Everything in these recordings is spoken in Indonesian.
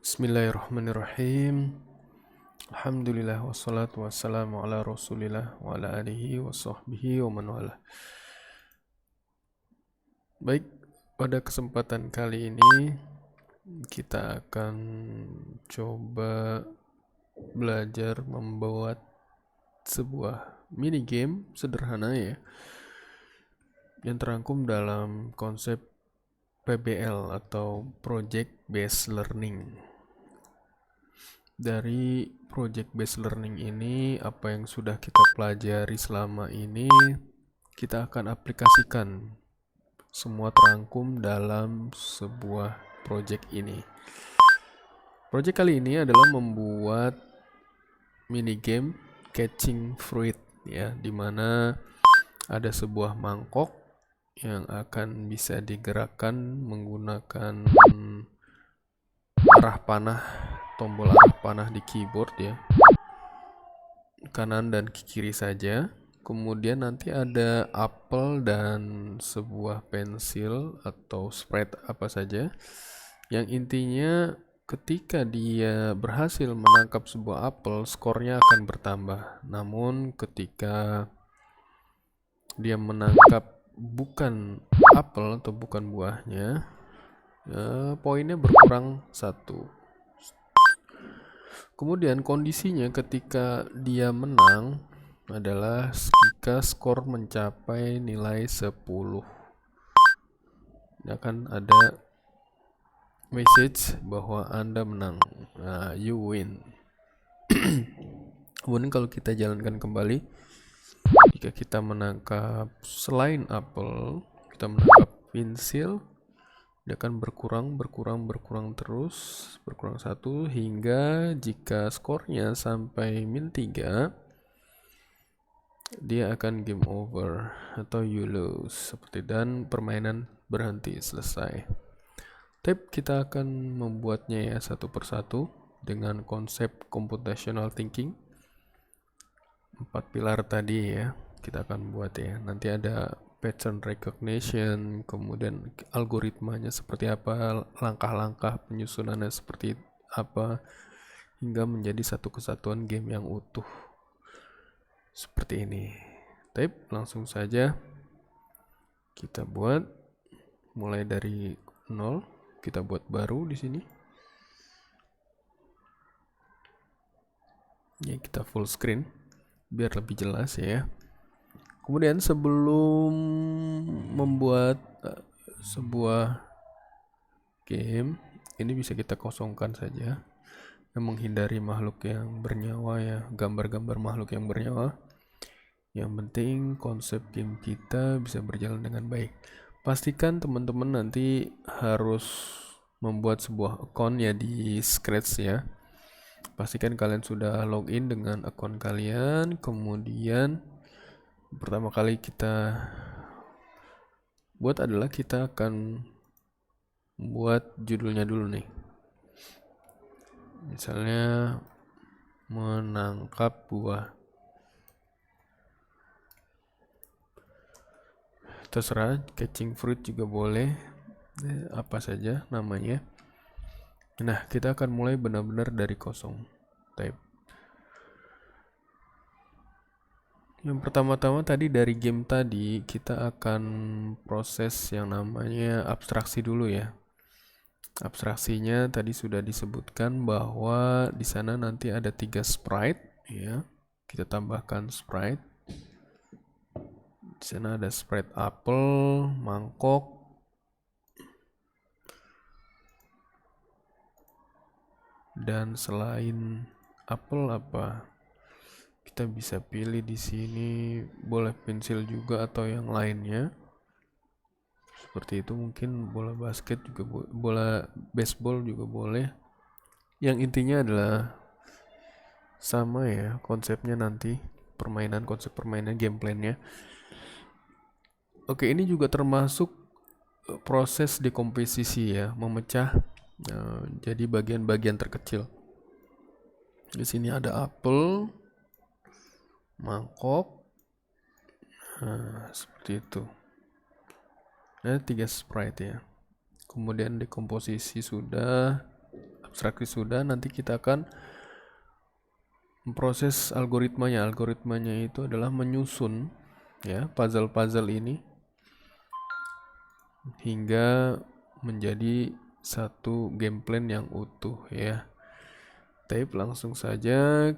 Bismillahirrahmanirrahim. Alhamdulillah wassalatu wassalamu ala Rasulillah wa ala alihi wa sahbihi wa man wala. Baik, pada kesempatan kali ini kita akan coba belajar membuat sebuah mini game sederhana ya, yang terangkum dalam konsep PBL atau Project Based Learning. Dari Project Based Learning ini, apa yang sudah kita pelajari selama ini, kita akan aplikasikan semua terangkum dalam sebuah project ini. Project kali ini adalah membuat mini game catching fruit ya, dimana ada sebuah mangkok yang akan bisa digerakkan menggunakan tombol arah panah di keyboard ya, kanan dan kiri saja. Kemudian nanti ada apel dan sebuah pensil atau sprite apa saja, yang intinya ketika dia berhasil menangkap sebuah apel, skornya akan bertambah. Namun ketika dia menangkap bukan apel atau bukan buahnya, poinnya berkurang 1. Kemudian kondisinya ketika dia menang adalah jika skor mencapai nilai 10. Ini akan ada message bahwa Anda menang. Nah, you win. Kemudian kalau kita jalankan kembali, jika kita menangkap selain apel, kita menangkap pensil, dia akan berkurang terus, berkurang 1 hingga jika skornya sampai -3, dia akan game over atau you lose seperti, dan permainan berhenti, selesai. Tapi kita akan membuatnya ya satu persatu dengan konsep computational thinking. 4 pilar tadi ya kita akan buat ya. Nanti ada pattern recognition, kemudian algoritmanya seperti apa, langkah-langkah penyusunannya seperti apa, hingga menjadi satu kesatuan game yang utuh seperti ini. Tapi langsung saja kita buat, mulai dari 0, kita buat baru di sini. Ya, kita full screen biar lebih jelas ya. Kemudian sebelum membuat sebuah game, ini bisa kita kosongkan saja, yang menghindari makhluk yang bernyawa ya, gambar-gambar makhluk yang bernyawa. Yang penting konsep game kita bisa berjalan dengan baik. Pastikan teman-teman nanti harus membuat sebuah account ya di Scratch ya. Pastikan kalian sudah login dengan akun kalian. Kemudian pertama kali kita buat adalah kita akan buat judulnya dulu nih. Misalnya menangkap buah. Terserah, catching fruit juga boleh, apa saja namanya. Nah, kita akan mulai benar-benar dari kosong. Type. Yang pertama-tama tadi dari game tadi, kita akan proses yang namanya abstraksi dulu ya. Abstraksinya tadi sudah disebutkan bahwa di sana nanti ada 3 sprite ya. Kita tambahkan sprite. Di sana ada sprite apel, mangkok, dan selain apel apa? Kita bisa pilih di sini, boleh pensil juga atau yang lainnya. Seperti itu, mungkin bola basket juga bola baseball juga boleh. Yang intinya adalah sama ya konsepnya nanti, konsep permainan gameplaynya. Oke, ini juga termasuk proses dekomposisi ya, memecah jadi bagian-bagian terkecil. Di sini ada apel, mangkok, seperti itu. Ada 3 sprite ya. Kemudian dekomposisi sudah, abstraksi sudah, nanti kita akan memproses algoritmanya. Algoritmanya itu adalah menyusun ya puzzle-puzzle ini hingga menjadi satu game plan yang utuh ya. Type langsung saja.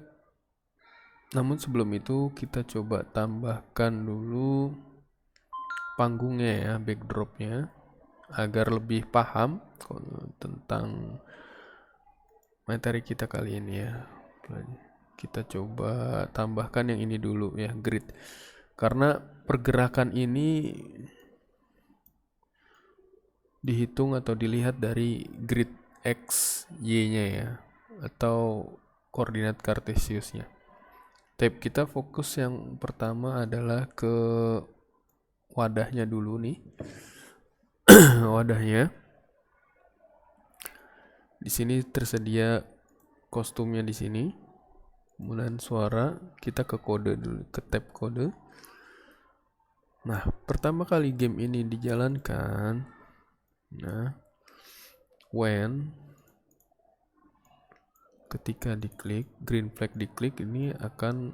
Namun sebelum itu kita coba tambahkan dulu panggungnya ya, backdropnya, agar lebih paham tentang materi kita kali ini ya. Kita coba tambahkan yang ini dulu ya, grid. Karena pergerakan ini dihitung atau dilihat dari grid X, Y-nya ya, atau koordinat kartesiusnya. Tab kita fokus yang pertama adalah ke wadahnya dulu nih. Wadahnya. Di sini tersedia kostumnya di sini. Kemudian suara, kita ke kode dulu, ke tab kode. Nah, pertama kali game ini dijalankan, nah, when ketika diklik, green flag diklik, ini akan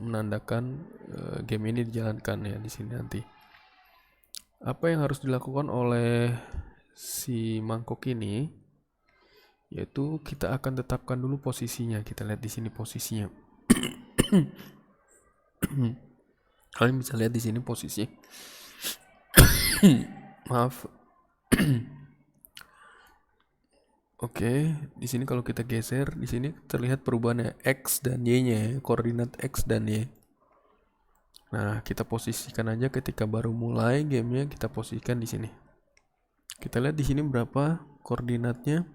menandakan game ini dijalankan ya di sini nanti. Apa yang harus dilakukan oleh si mangkok ini? Yaitu kita akan tetapkan dulu posisinya. Kita lihat di sini posisinya. Kalian bisa lihat di sini posisi. Maaf. Oke, di sini kalau kita geser, di sini terlihat perubahannya X dan Y-nya, koordinat X dan Y. Nah, kita posisikan aja ketika baru mulai gamenya, kita posisikan di sini. Kita lihat di sini berapa koordinatnya.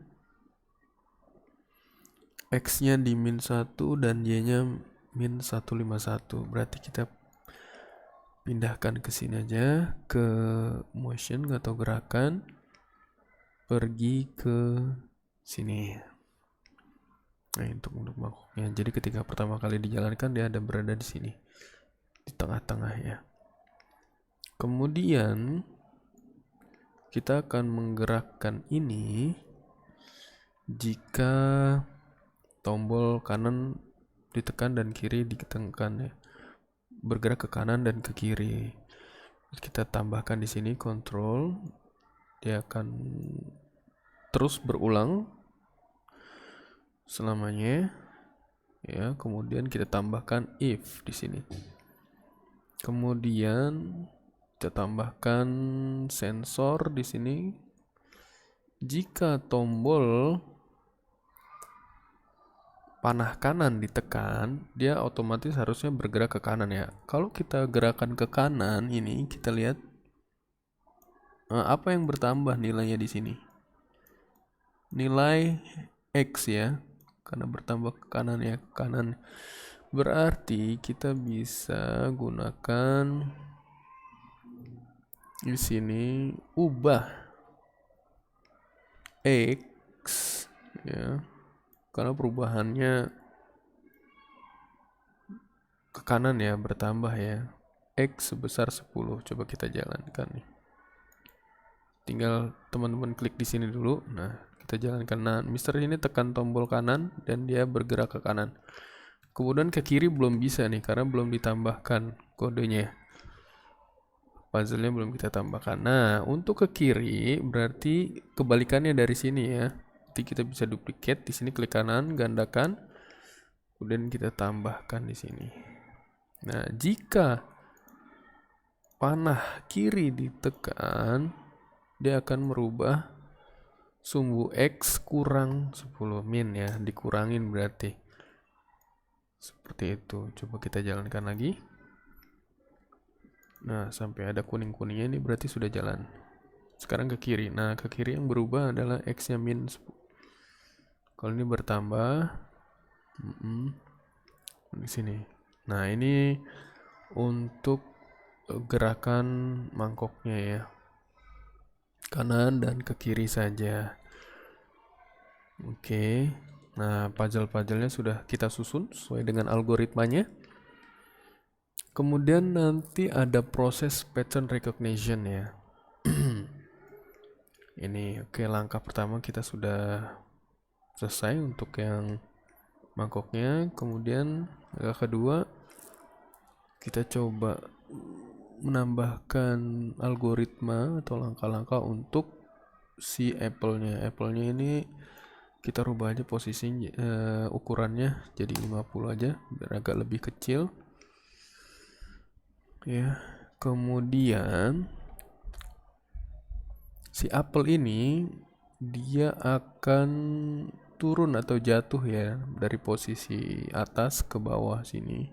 X-nya di -1 dan Y-nya -151. Berarti kita pindahkan ke sini aja, ke motion atau gerakan, pergi ke sini. Nah, untuk mangkoknya. Jadi ketika pertama kali dijalankan dia ada berada di sini, di tengah-tengah ya. Kemudian kita akan menggerakkan ini jika tombol kanan ditekan dan kiri ditekan ya. Bergerak ke kanan dan ke kiri. Kita tambahkan di sini control, dia akan terus berulang selamanya ya. Kemudian kita tambahkan if di sini. Kemudian kita tambahkan sensor di sini. Jika tombol panah kanan ditekan, dia otomatis harusnya bergerak ke kanan ya. Kalau kita gerakan ke kanan ini, kita lihat apa yang bertambah nilainya di sini. Nilai X ya, karena bertambah ke kanan ya, ke kanan. Berarti kita bisa gunakan di sini ubah X ya. Karena perubahannya ke kanan ya, bertambah ya. X sebesar 10. Coba kita jalankan nih. Tinggal teman-teman klik di sini dulu. Nah, kita jalankan. Nah, Mister ini tekan tombol kanan dan dia bergerak ke kanan. Kemudian ke kiri belum bisa nih karena belum ditambahkan kodenya. Puzzle-nya belum kita tambahkan. Nah, untuk ke kiri berarti kebalikannya dari sini ya. Nanti kita bisa duplicate di sini, klik kanan, gandakan, kemudian kita tambahkan di sini. Nah, jika panah kiri ditekan, dia akan merubah sumbu X kurang 10 min ya, dikurangin berarti. Seperti itu. Coba kita jalankan lagi. Nah, sampai ada kuning-kuningnya ini berarti sudah jalan. Sekarang ke kiri. Nah, ke kiri yang berubah adalah X-nya -10. Kalau ini bertambah di sini. Nah, ini untuk gerakan mangkoknya ya. Kanan dan ke kiri saja. Oke. Nah, puzzle-puzzlenya sudah kita susun sesuai dengan algoritmanya. Kemudian nanti ada proses pattern recognition ya. Ini oke, langkah pertama kita sudah Selesai untuk yang mangkoknya. Kemudian langkah kedua, kita coba menambahkan algoritma atau langkah-langkah untuk si apple-nya. Apple-nya ini kita rubah aja posisinya, ukurannya jadi 50 aja biar agak lebih kecil ya. Kemudian si apple ini dia akan turun atau jatuh ya dari posisi atas ke bawah sini.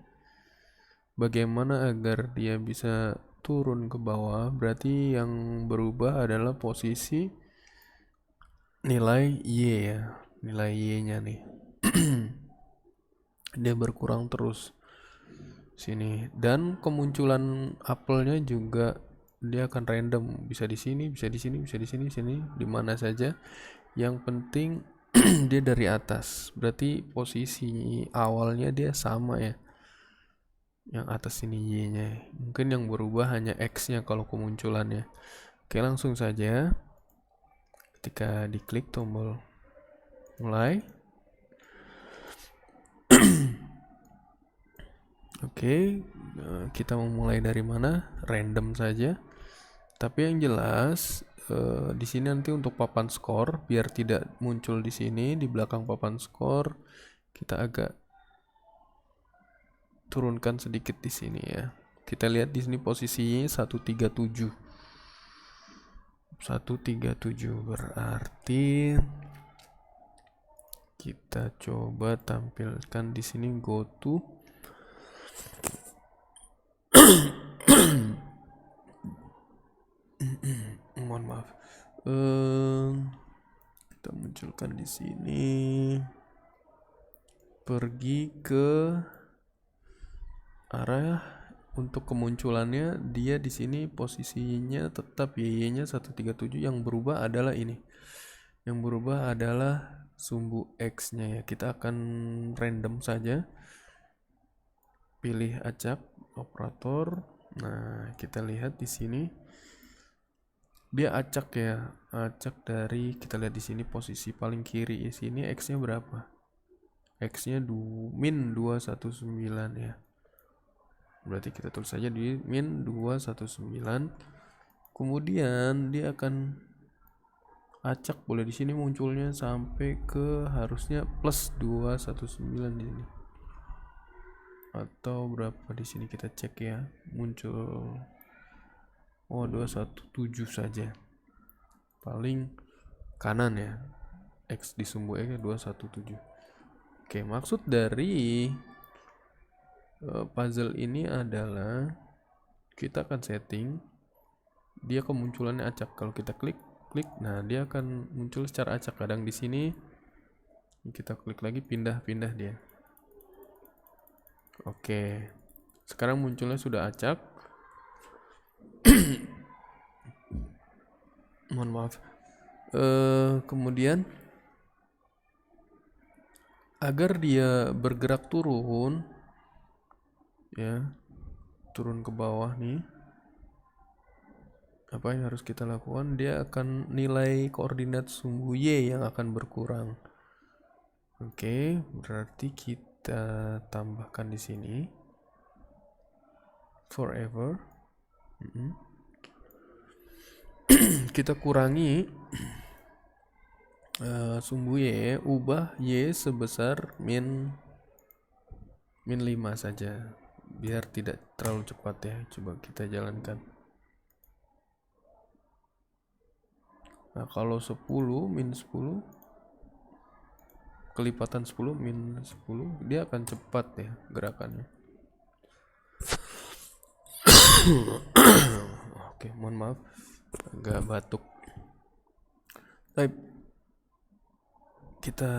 Bagaimana agar dia bisa turun ke bawah? Berarti yang berubah adalah posisi nilai Y ya, nilai Y-nya nih. Dia berkurang terus sini, dan kemunculan apelnya juga dia akan random, bisa di sini, bisa di sini, bisa di sini, di mana saja. Yang penting dia dari atas, berarti posisi awalnya dia sama ya. Yang atas ini Y-nya, mungkin yang berubah hanya X-nya kalau kemunculannya. Oke, langsung saja ketika diklik tombol mulai. Oke, kita mau mulai dari mana? Random saja. Tapi yang jelas di sini nanti untuk papan skor biar tidak muncul di sini di belakang papan skor, kita agak turunkan sedikit di sini ya. Kita lihat di sini posisinya 137. 137 berarti kita coba tampilkan di sini go to mohon maaf. Kita munculkan di sini, pergi ke arah untuk kemunculannya. Dia di sini posisinya tetap Y-nya 137, yang berubah adalah ini. Yang berubah adalah sumbu X-nya ya. Kita akan random saja. Pilih acak operator. Nah, kita lihat di sini dia acak ya. Acak dari, kita lihat di sini posisi paling kiri di sini X-nya berapa? X-nya min 219 ya. Berarti kita tulis saja di min 219. Kemudian dia akan acak boleh di sini munculnya sampai ke harusnya plus 219 di sini. Atau berapa di sini kita cek ya. Muncul 217 saja. Paling kanan ya. X di sumbu X 217. Oke, maksud dari puzzle ini adalah kita akan setting dia kemunculannya acak. Kalau kita klik, nah dia akan muncul secara acak. Kadang di sini kita klik lagi, pindah dia. Oke, sekarang munculnya sudah acak. Mohon maaf. Kemudian agar dia bergerak turun ya, turun ke bawah nih, apa yang harus kita lakukan? Dia akan nilai koordinat sumbu Y yang akan berkurang. Oke, berarti kita tambahkan di sini forever. Kita kurangi sumbu Y, ubah Y sebesar min 5 saja biar tidak terlalu cepat ya. Coba kita jalankan. Nah, kalau 10 min 10 kelipatan 10 min 10, dia akan cepat ya gerakannya. Oke, mohon maaf agak batuk. Baik, kita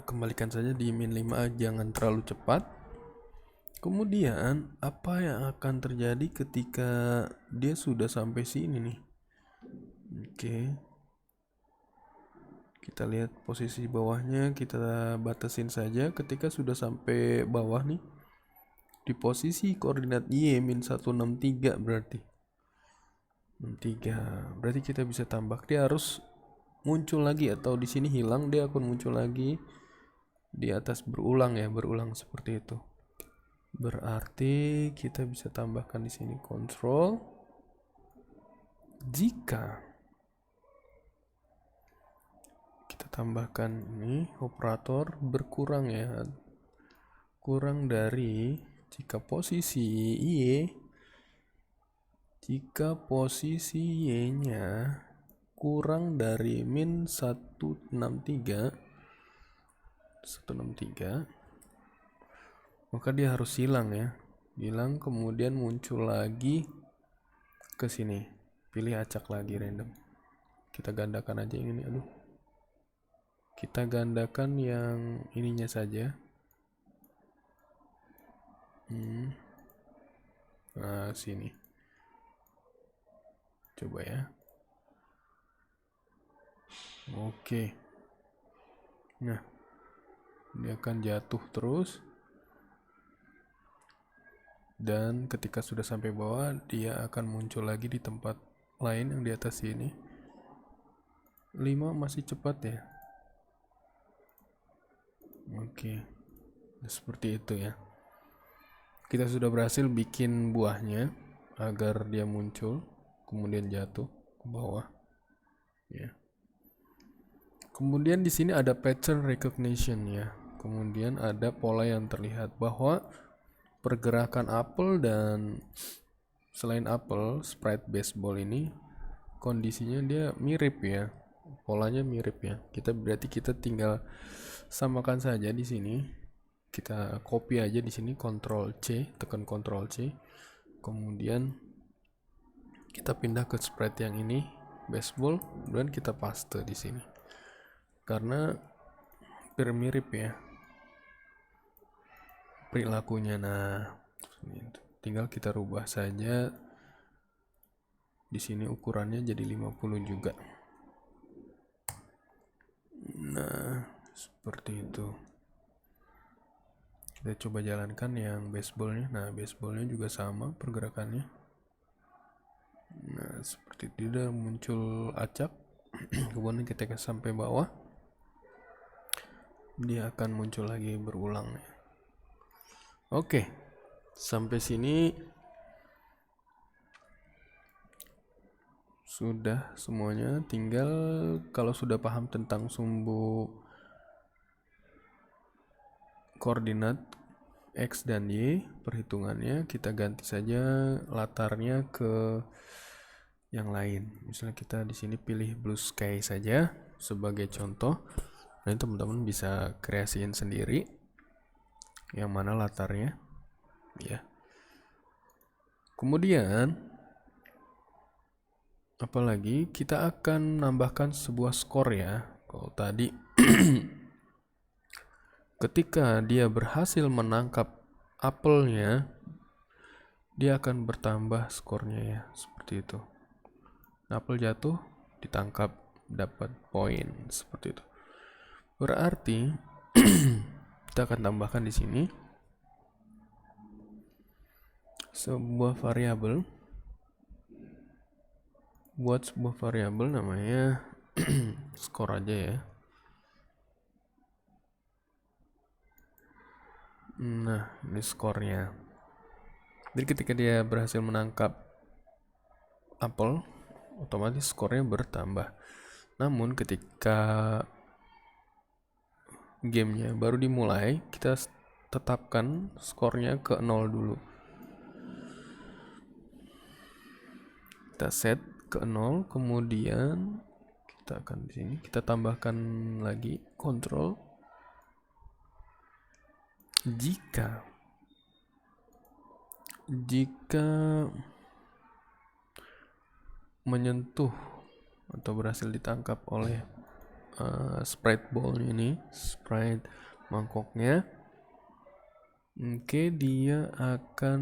kembalikan saja di min 5, jangan terlalu cepat. Kemudian apa yang akan terjadi ketika dia sudah sampai sini nih? Oke, kita lihat posisi bawahnya, kita batasin saja. Ketika sudah sampai bawah nih, di posisi koordinat Y min 163 berarti 63. Berarti kita bisa tambah, dia harus muncul lagi atau di sini hilang, dia akan muncul lagi di atas berulang ya, berulang seperti itu. Berarti kita bisa tambahkan di sini kontrol. Jika kita tambahkan ini operator berkurang ya, kurang dari jika posisi Y-nya kurang dari min 163, maka dia harus hilang ya. Hilang, kemudian muncul lagi ke sini. Pilih acak lagi random. Kita gandakan aja yang ini. Kita gandakan yang ininya saja. Nah, sini. Coba ya. Oke. Nah, dia akan jatuh terus. Dan ketika sudah sampai bawah, dia akan muncul lagi di tempat lain yang di atas sini. 5 masih cepat ya. Oke. Nah, seperti itu ya. Kita sudah berhasil bikin buahnya agar dia muncul, kemudian jatuh ke bawah. Ya. Kemudian di sini ada pattern recognition ya. Kemudian ada pola yang terlihat bahwa pergerakan apel dan selain apel, sprite baseball ini kondisinya dia mirip ya. Polanya mirip ya. Berarti kita tinggal samakan saja di sini. Kita copy aja di sini, Ctrl C, tekan Ctrl C. Kemudian kita pindah ke sprite yang ini, baseball, dan kita paste di sini. Karena hampir mirip ya perilakunya. Nah, tinggal kita rubah saja di sini ukurannya jadi 50 juga. Nah, seperti itu. Kita coba jalankan yang baseballnya. Nah, baseballnya juga sama pergerakannya. Nah, seperti itu. Udah muncul acak. Kemudian kita sampai bawah, dia akan muncul lagi berulang ya. Oke, sampai sini sudah semuanya. Tinggal kalau sudah paham tentang sumbu koordinat X dan Y, perhitungannya kita ganti saja latarnya ke yang lain. Misalnya kita di sini pilih blue sky saja sebagai contoh. Nah, teman-teman bisa kreasiin sendiri yang mana latarnya ya. Kemudian apalagi kita akan menambahkan sebuah skor ya. Kalau tadi ketika dia berhasil menangkap apelnya, dia akan bertambah skornya ya, seperti itu. Apel jatuh, ditangkap, dapat poin, seperti itu. Berarti kita akan tambahkan di sini sebuah variabel. Buat sebuah variabel namanya skor aja ya. Nah, ini skornya. Jadi ketika dia berhasil menangkap apel, otomatis skornya bertambah. Namun ketika gamenya baru dimulai, kita tetapkan skornya ke 0 dulu. Kita set ke 0, kemudian kita akan di sini kita tambahkan lagi kontrol. Jika menyentuh atau berhasil ditangkap oleh sprite ball ini, sprite mangkoknya, oke, dia akan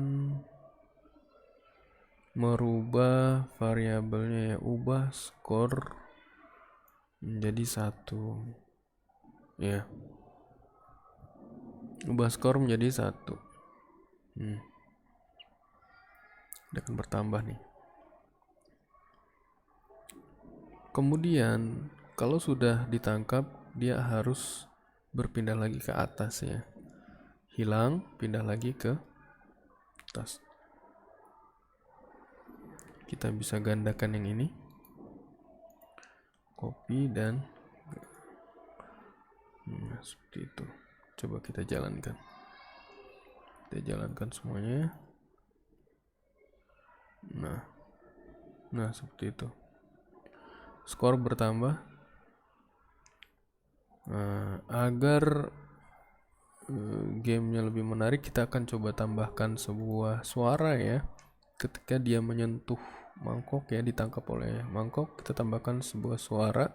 merubah variabelnya ya, ubah skor menjadi 1 ya, ubah skor menjadi 1. Dia akan bertambah nih. Kemudian Kalau sudah ditangkap, dia harus berpindah lagi ke atas ya. Hilang, pindah lagi ke atas. Kita bisa gandakan yang ini. Copy dan seperti itu. Coba kita jalankan. Kita jalankan semuanya. Nah seperti itu. Skor bertambah. Agar gamenya lebih menarik, kita akan coba tambahkan sebuah suara ya. Ketika dia menyentuh mangkok ya, ditangkap oleh mangkok, kita tambahkan sebuah suara.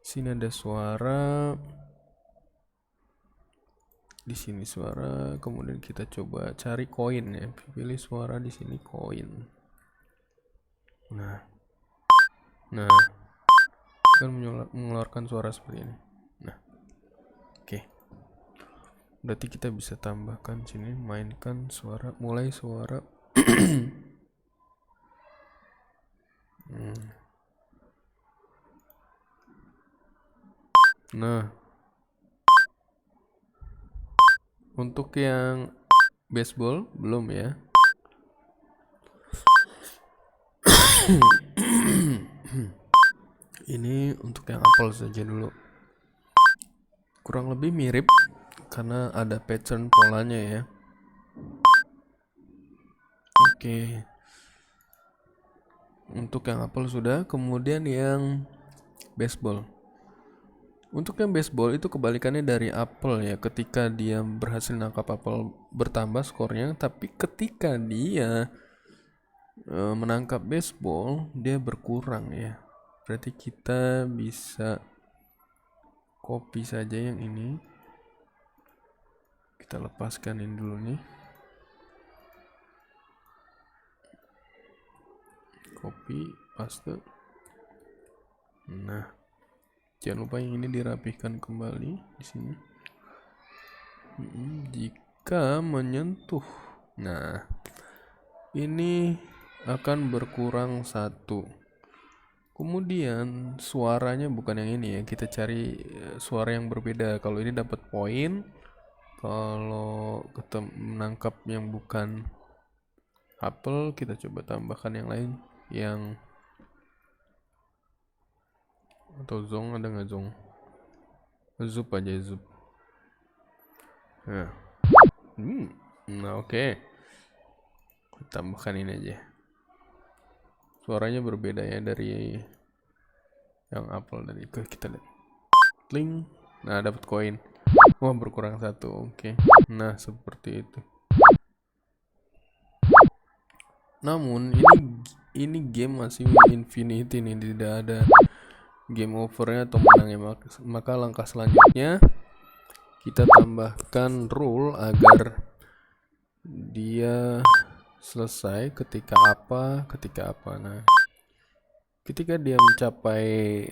Sini ada suara, di sini suara, kemudian kita coba cari koin ya. Pilih suara di sini, koin. Nah akan mengeluarkan suara seperti ini. Nah, oke. Berarti kita bisa tambahkan sini, mainkan suara, mulai suara. Nah, untuk yang baseball belum ya. Ini untuk yang apel saja dulu. Kurang lebih mirip karena ada pattern polanya ya. Oke. Untuk yang apel sudah, kemudian yang baseball. Untuk yang baseball itu kebalikannya dari apel ya. Ketika dia berhasil nangkap apel bertambah skornya, tapi ketika dia menangkap baseball dia berkurang ya. Berarti kita bisa copy saja yang ini. Kita lepaskan ini dulu nih. Copy, paste. Nah, jangan lupa yang ini dirapihkan kembali di sini. Jika menyentuh, nah ini akan berkurang 1. Kemudian suaranya bukan yang ini ya, kita cari suara yang berbeda. Kalau ini dapat poin, kalau menangkap yang bukan apel, kita coba tambahkan yang lain, yang atau zong, ada nggak zong? Zup aja, zup. Nah oke. Tambahkan ini aja. Suaranya berbeda ya dari yang apel tadi. Kita lihat. Kling. Nah dapat koin. Wah berkurang 1. Oke. Nah seperti itu. Namun ini game masih infinity nih, tidak ada game overnya atau menangnya. Maka langkah selanjutnya kita tambahkan rule agar dia selesai ketika apa. Nah, ketika dia mencapai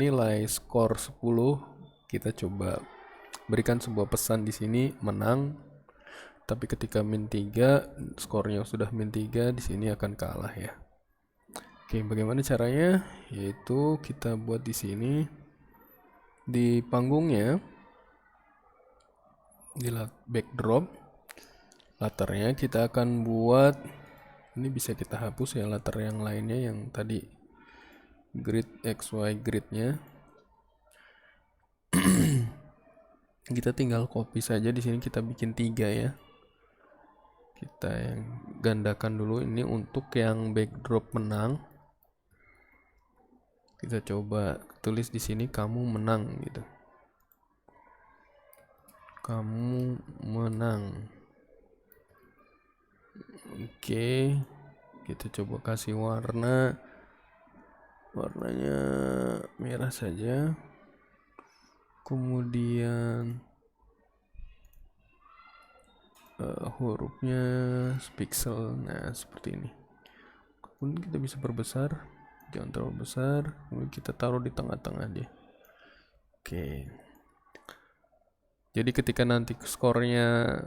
nilai skor 10, kita coba berikan sebuah pesan di sini, menang. Tapi ketika min 3, skornya sudah min 3, di sini akan kalah ya. Oke, bagaimana caranya? Yaitu kita buat di sini di panggungnya, di backdrop, latarnya kita akan buat, ini bisa kita hapus ya latar yang lainnya yang tadi grid XY gridnya. Kita tinggal copy saja di sini, kita bikin 3 ya. Kita yang gandakan dulu ini untuk yang backdrop menang. Kita coba tulis di sini kamu menang gitu. Kamu menang. Oke. Kita coba kasih warna. Warnanya merah saja. Kemudian hurufnya pixel. Nah seperti ini. Kemudian kita bisa perbesar, jangan terlalu besar. Kemudian kita taruh di tengah-tengah dia. Oke. Jadi ketika nanti skornya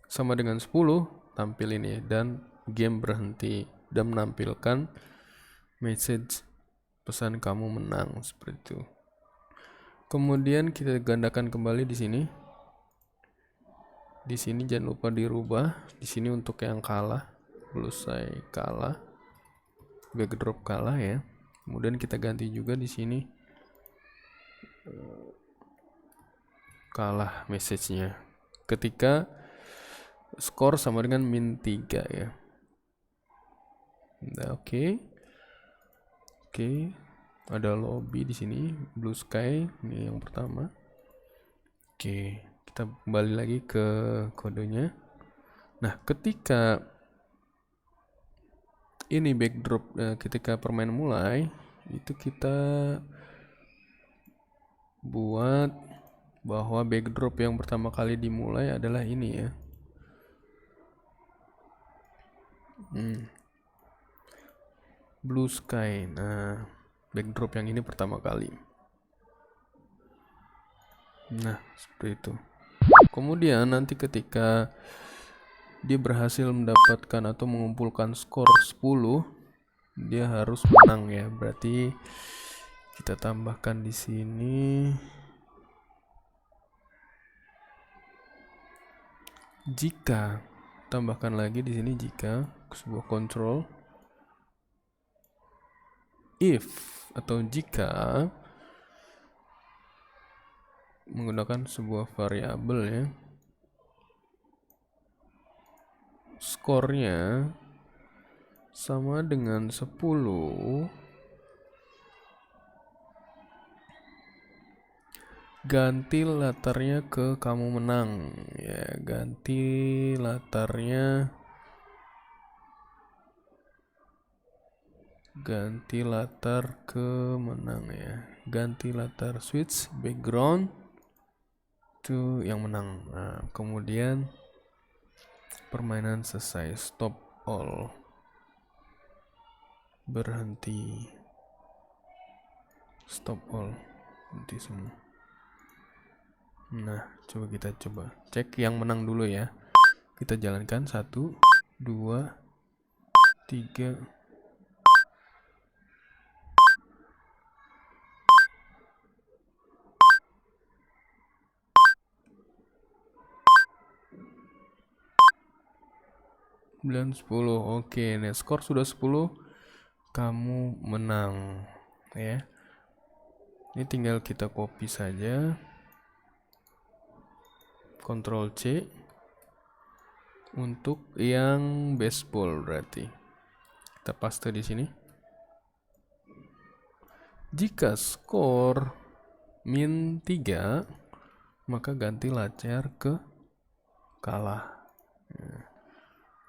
sama dengan 10, tampil ini dan game berhenti dan menampilkan message pesan kamu menang seperti itu. Kemudian kita gandakan kembali di sini. Di sini jangan lupa dirubah. Di sini untuk yang kalah, bullseye kalah, backdrop kalah ya. Kemudian kita ganti juga di sini kalah message-nya ketika skor sama dengan -3 ya. Nah, oke. Ada lobby di sini, blue sky ini yang pertama. Oke, kita kembali lagi ke kodenya. Nah, ketika ini backdrop, ketika permain mulai, itu kita buat bahwa backdrop yang pertama kali dimulai adalah ini ya. Blue sky. Nah, backdrop yang ini pertama kali. Nah, seperti itu. Kemudian nanti ketika dia berhasil mendapatkan atau mengumpulkan skor 10, dia harus menang ya. Berarti kita tambahkan di sini jika, tambahkan lagi di sini jika sebuah control if atau jika menggunakan sebuah variabel ya, skornya sama dengan 10, ganti latarnya ke kamu menang ya. Ganti latarnya, ganti latar ke menang ya. Ganti latar, switch background to yang menang. Nah, kemudian permainan selesai, stop all, berhenti, stop all, berhenti semua. Nah, kita coba cek yang menang dulu ya. Kita jalankan 1, 2, 3. Dan 10. Oke, nah skor sudah 10, kamu menang ya. Ini tinggal kita copy saja, Ctrl C untuk yang baseball. Berarti kita paste di sini. Jika skor -3, maka ganti lacer ke kalah.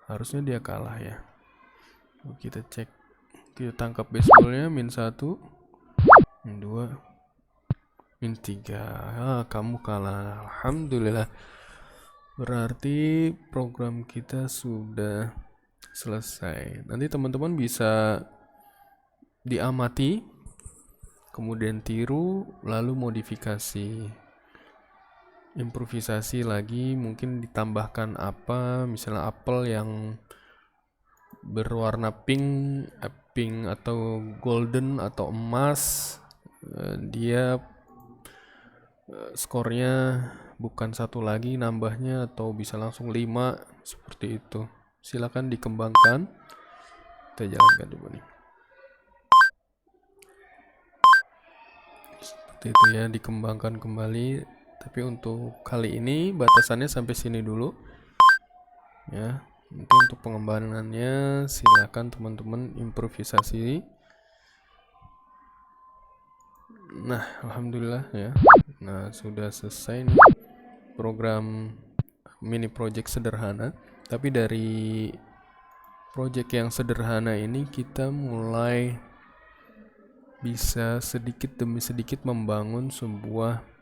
Harusnya dia kalah ya. Kita cek, kita tangkap baseballnya -1, -2, -3. Kamu kalah. Alhamdulillah. Berarti program kita sudah selesai. Nanti teman-teman bisa diamati, kemudian tiru, lalu modifikasi, improvisasi lagi, mungkin ditambahkan apa, misalnya apel yang berwarna pink atau golden atau emas, dia skornya bukan 1 lagi nambahnya, atau bisa langsung 5 seperti itu. Silakan dikembangkan. Kita jalankan dulu nih. Seperti itu ya, dikembangkan kembali. Tapi untuk kali ini batasannya sampai sini dulu ya. Nanti untuk pengembangannya silakan teman-teman improvisasi. Nah, alhamdulillah ya. Nah, sudah selesai nih program mini project sederhana. Tapi dari project yang sederhana ini kita mulai bisa sedikit demi sedikit membangun sebuah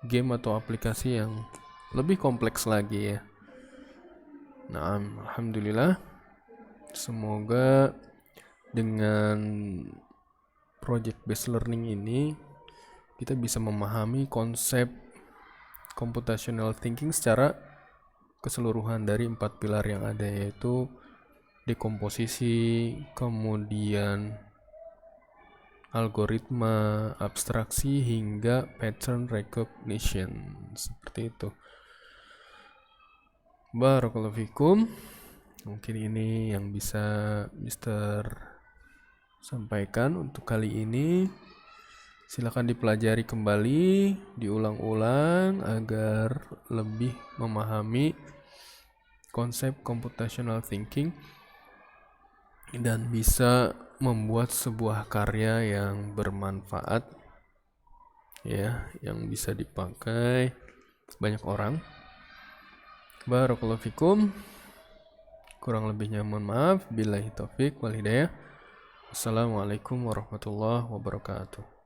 game atau aplikasi yang lebih kompleks lagi ya. Nah, alhamdulillah, semoga dengan project based learning ini kita bisa memahami konsep computational thinking secara keseluruhan dari 4 pilar yang ada, yaitu dekomposisi, kemudian algoritma abstraksi hingga pattern recognition, seperti itu. Barakallahu fikum. Mungkin ini yang bisa Mister sampaikan untuk kali ini. Silakan dipelajari kembali, diulang-ulang agar lebih memahami konsep computational thinking dan bisa membuat sebuah karya yang bermanfaat, ya, yang bisa dipakai banyak orang. Barakallahu fikum. Kurang lebihnya mohon maaf. Billahi taufik wal hidayah. Assalamualaikum warahmatullahi wabarakatuh.